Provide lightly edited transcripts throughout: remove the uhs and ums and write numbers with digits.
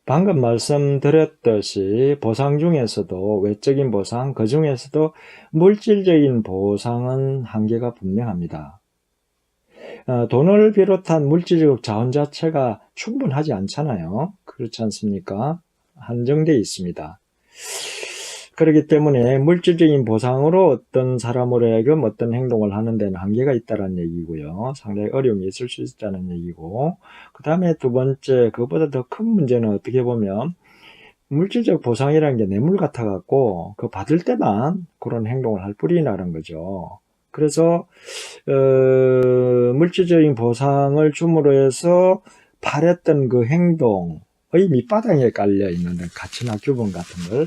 방금 말씀드렸듯이 보상 중에서도 외적인 보상, 그 중에서도 물질적인 보상은 한계가 분명합니다. 돈을 비롯한 물질적 자원 자체가 충분하지 않잖아요. 그렇지 않습니까? 한정되어 있습니다. 그렇기 때문에 물질적인 보상으로 어떤 사람으로 하여금 어떤 행동을 하는 데는 한계가 있다는 얘기고요. 상당히 어려움이 있을 수 있다는 얘기고, 그 다음에 두 번째, 그것보다 더 큰 문제는 어떻게 보면 물질적 보상이라는 게 뇌물 같아갖고 그 받을 때만 그런 행동을 할 뿐이라는 거죠. 그래서 물질적인 보상을 줌으로 해서 바랬던 그 행동의 밑바닥에 깔려있는 가치나 규범 같은 걸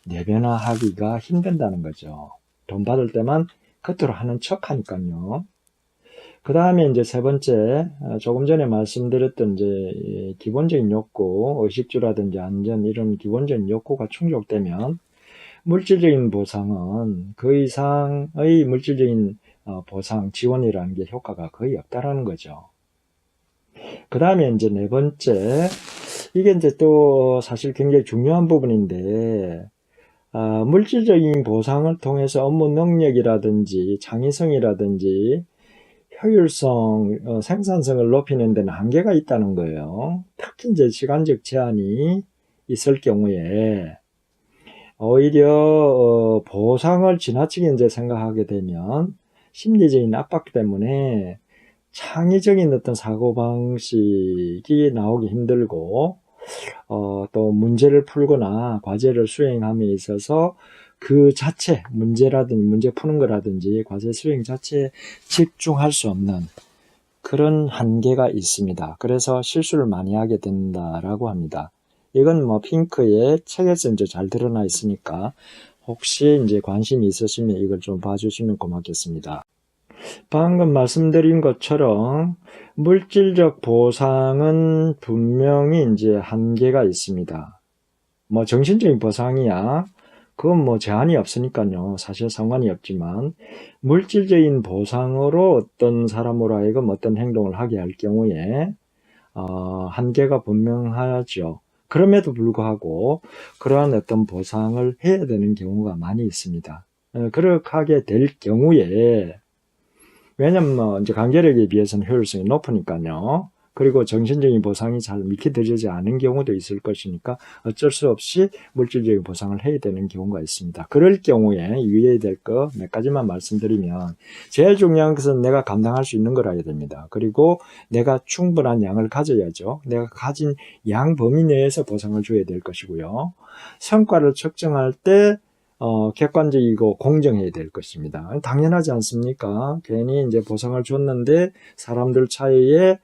내변화하기가 힘든다는 거죠. 돈 받을 때만 겉으로 하는 척 하니까요. 그 다음에 이제 세 번째, 조금 전에 말씀드렸던 이제 기본적인 욕구, 의식주라든지 안전 이런 기본적인 욕구가 충족되면 물질적인 보상은 그 이상의 물질적인 보상, 지원이라는 게 효과가 거의 없다라는 거죠. 그 다음에 이제 네 번째, 이게 이제 또 사실 굉장히 중요한 부분인데, 물질적인 보상을 통해서 업무 능력이라든지 창의성이라든지 효율성, 생산성을 높이는 데는 한계가 있다는 거예요. 특히 이제 시간적 제한이 있을 경우에 오히려 보상을 지나치게 이제 생각하게 되면 심리적인 압박 때문에 창의적인 어떤 사고방식이 나오기 힘들고 또 문제를 풀거나 과제를 수행함에 있어서 그 자체 문제라든지 문제 푸는 거라든지 과제 수행 자체에 집중할 수 없는 그런 한계가 있습니다. 그래서 실수를 많이 하게 된다라고 합니다. 이건 뭐 핑크의 책에서 이제 잘 드러나 있으니까 혹시 이제 관심이 있으시면 이걸 좀 봐주시면 고맙겠습니다. 방금 말씀드린 것처럼 물질적 보상은 분명히 이제 한계가 있습니다. 뭐 정신적인 보상이야 그건 뭐 제한이 없으니까요. 사실 상관이 없지만 물질적인 보상으로 어떤 사람으로 하여금 어떤 행동을 하게 할 경우에 한계가 분명하죠. 그럼에도 불구하고 그러한 어떤 보상을 해야 되는 경우가 많이 있습니다. 그렇게 하게 될 경우에 왜냐면 이제 강제력에 비해서는 효율성이 높으니까요. 그리고 정신적인 보상이 잘 미키드리지 않은 경우도 있을 것이니까 어쩔 수 없이 물질적인 보상을 해야 되는 경우가 있습니다. 그럴 경우에 유의해야 될 거 몇 가지만 말씀드리면 제일 중요한 것은 내가 감당할 수 있는 거라야 됩니다. 그리고 내가 충분한 양을 가져야죠. 내가 가진 양 범위 내에서 보상을 줘야 될 것이고요. 성과를 측정할 때 객관적이고 공정해야 될 것입니다. 당연하지 않습니까? 괜히 이제 보상을 줬는데 사람들 사이에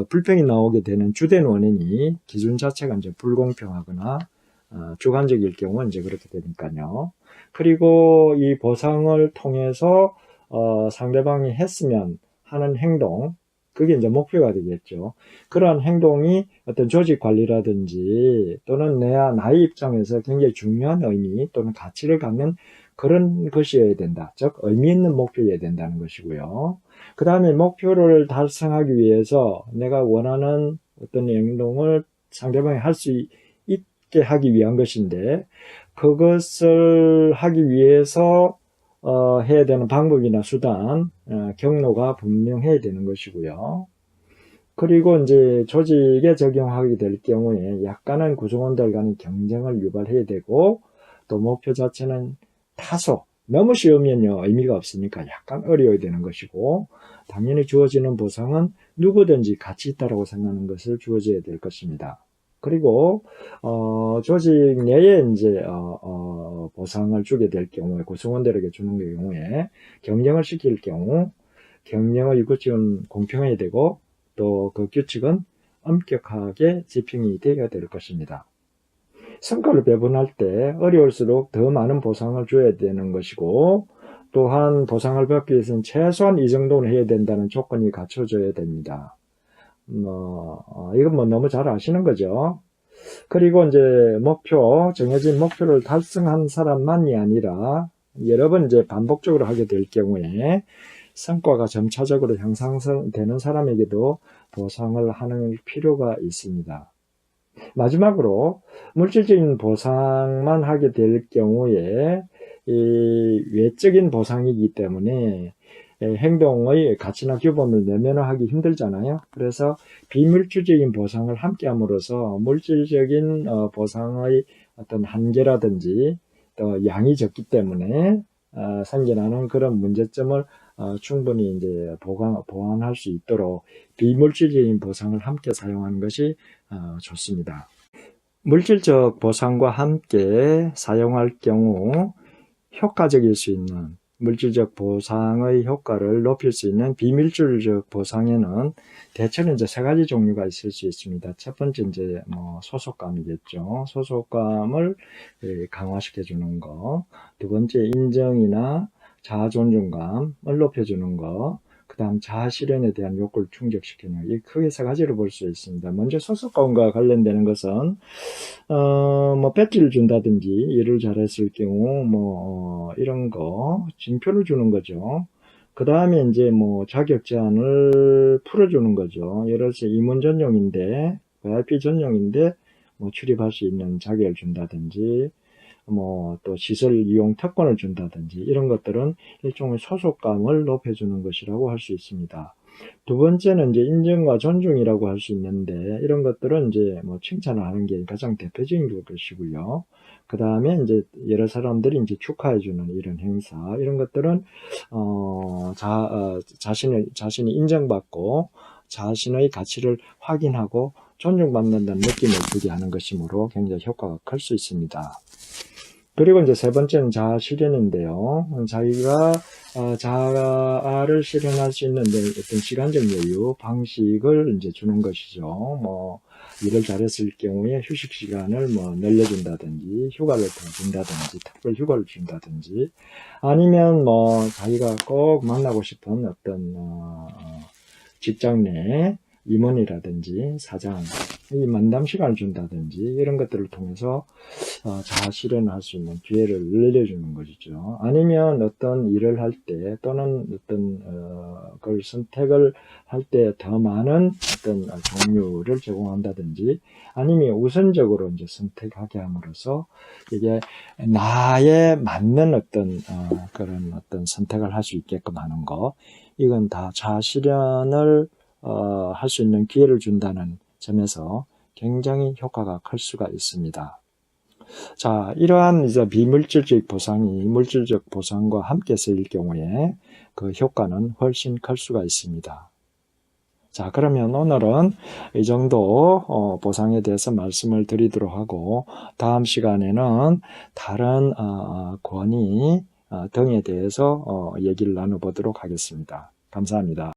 불평이 나오게 되는 주된 원인이 기준 자체가 이제 불공평하거나 주관적일 경우는 이제 그렇게 되니까요. 그리고 이 보상을 통해서 상대방이 했으면 하는 행동, 그게 이제 목표가 되겠죠. 그러한 행동이 어떤 조직 관리라든지 또는 나의 입장에서 굉장히 중요한 의미 또는 가치를 갖는 그런 것이어야 된다. 즉 의미 있는 목표여야 된다는 것이고요. 그 다음에 목표를 달성하기 위해서 내가 원하는 어떤 행동을 상대방이 할 수 있게 하기 위한 것인데 그것을 하기 위해서 해야 되는 방법이나 수단, 경로가 분명해야 되는 것이고요. 그리고 이제 조직에 적용하게 될 경우에 약간은 구성원들 간의 경쟁을 유발해야 되고 또 목표 자체는 다소 너무 쉬우면요 의미가 없으니까 약간 어려워야 되는 것이고 당연히 주어지는 보상은 누구든지 가치 있다고 생각하는 것을 주어져야 될 것입니다. 그리고 조직 내에 이제 보상을 주게 될 경우에 구성원들에게 주는 경우에 경쟁을 시킬 경우 경쟁의 규칙은 공평해야 되고 또 그 규칙은 엄격하게 집행이 되어야 될 것입니다. 성과를 배분할 때 어려울수록 더 많은 보상을 줘야 되는 것이고 또한 보상을 받기 위해서는 최소한 이 정도는 해야 된다는 조건이 갖춰져야 됩니다. 이건 뭐 너무 잘 아시는 거죠. 그리고 이제 정해진 목표를 달성한 사람만이 아니라 여러 번 이제 반복적으로 하게 될 경우에 성과가 점차적으로 향상되는 사람에게도 보상을 하는 필요가 있습니다. 마지막으로 물질적인 보상만 하게 될 경우에 이 외적인 보상이기 때문에 행동의 가치나 규범을 내면화하기 힘들잖아요. 그래서 비물질적인 보상을 함께 함으로써 물질적인 보상의 어떤 한계라든지 또 양이 적기 때문에 생겨나는 그런 문제점을 충분히 이제 보완할 수 있도록 비물질적인 보상을 함께 사용하는 것이 좋습니다. 물질적 보상과 함께 사용할 경우 효과적일 수 있는 물질적 보상의 효과를 높일 수 있는 비물질적 보상에는 대체로 이제 세 가지 종류가 있을 수 있습니다. 첫 번째 이제 소속감이겠죠. 소속감을 강화시켜 주는 거. 두 번째 인정이나 자아 존중감을 높여주는 거. 그 다음 자아 실현에 대한 욕구를 충족시키는 이 크게 세 가지로 볼 수 있습니다. 먼저 소속감과 관련되는 것은 배지를 준다든지 일을 잘했을 경우 이런 거 징표를 주는 거죠. 그 다음에 이제 자격 제한을 풀어주는 거죠. 예를 들어서 임원 전용인데 VIP 전용인데 출입할 수 있는 자격을 준다든지 또 시설 이용 특권을 준다든지 이런 것들은 일종의 소속감을 높여주는 것이라고 할 수 있습니다. 두 번째는 이제 인정과 존중이라고 할 수 있는데 이런 것들은 이제 칭찬을 하는 게 가장 대표적인 것이고요. 그 다음에 이제 여러 사람들이 이제 축하해주는 이런 행사 이런 것들은 자신이 인정받고 자신의 가치를 확인하고 존중받는다는 느낌을 주게 하는 것이므로 굉장히 효과가 클 수 있습니다. 그리고 이제 세 번째는 자아 실현인데요. 자기가 자아를 실현할 수 있는 어떤 시간적 여유, 방식을 이제 주는 것이죠. 일을 잘했을 경우에 휴식 시간을 늘려준다든지, 휴가를 더 준다든지, 특별 휴가를 준다든지, 아니면 자기가 꼭 만나고 싶은 어떤 직장 내 임원이라든지 사장, 이 만남 시간을 준다든지 이런 것들을 통해서 자아 실현을 할 수 있는 기회를 늘려주는 것이죠. 아니면 어떤 일을 할 때 또는 어떤 그걸 선택을 할 때 더 많은 어떤 종류를 제공한다든지 아니면 우선적으로 이제 선택하게 함으로써 이게 나에 맞는 어떤 그런 어떤 선택을 할 수 있게끔 하는 거 이건 다 자아 실현을 할 수 있는 기회를 준다는 점에서 굉장히 효과가 클 수가 있습니다. 자, 이러한 이제 비물질적 보상이 물질적 보상과 함께 쓰일 경우에 그 효과는 훨씬 클 수가 있습니다. 자, 그러면 오늘은 이 정도 보상에 대해서 말씀을 드리도록 하고 다음 시간에는 다른 권위 등에 대해서 얘기를 나눠보도록 하겠습니다. 감사합니다.